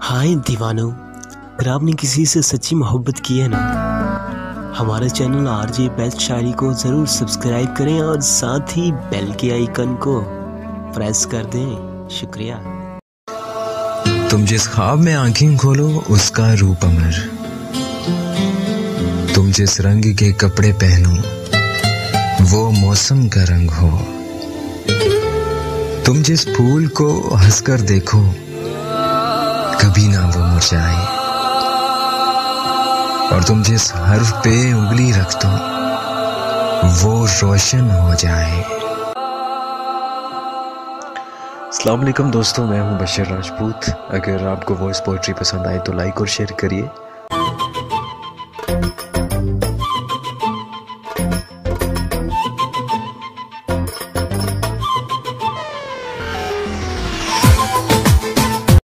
हाय दीवानो, अगर आपने किसी से सच्ची मोहब्बत की है ना, हमारे चैनल आरजे बेस्ट शायरी को ज़रूर सब्सक्राइब करें और साथ ही बेल के आइकन को प्रेस कर दें। शुक्रिया। तुम जिस ख्वाब में आंखें खोलो उसका रूप अमर, तुम जिस रंग के कपड़े पहनो वो मौसम का रंग हो, तुम जिस फूल को हंसकर देखो कभी ना वो मुरझाए, और तुम जिस हर्फ पे उंगली रख दो वो रोशन हो जाए। अस्सलाम वालेकुम दोस्तों, मैं हूं बशीर राजपूत। अगर आपको वॉइस पोइट्री पसंद आए तो लाइक और शेयर करिए।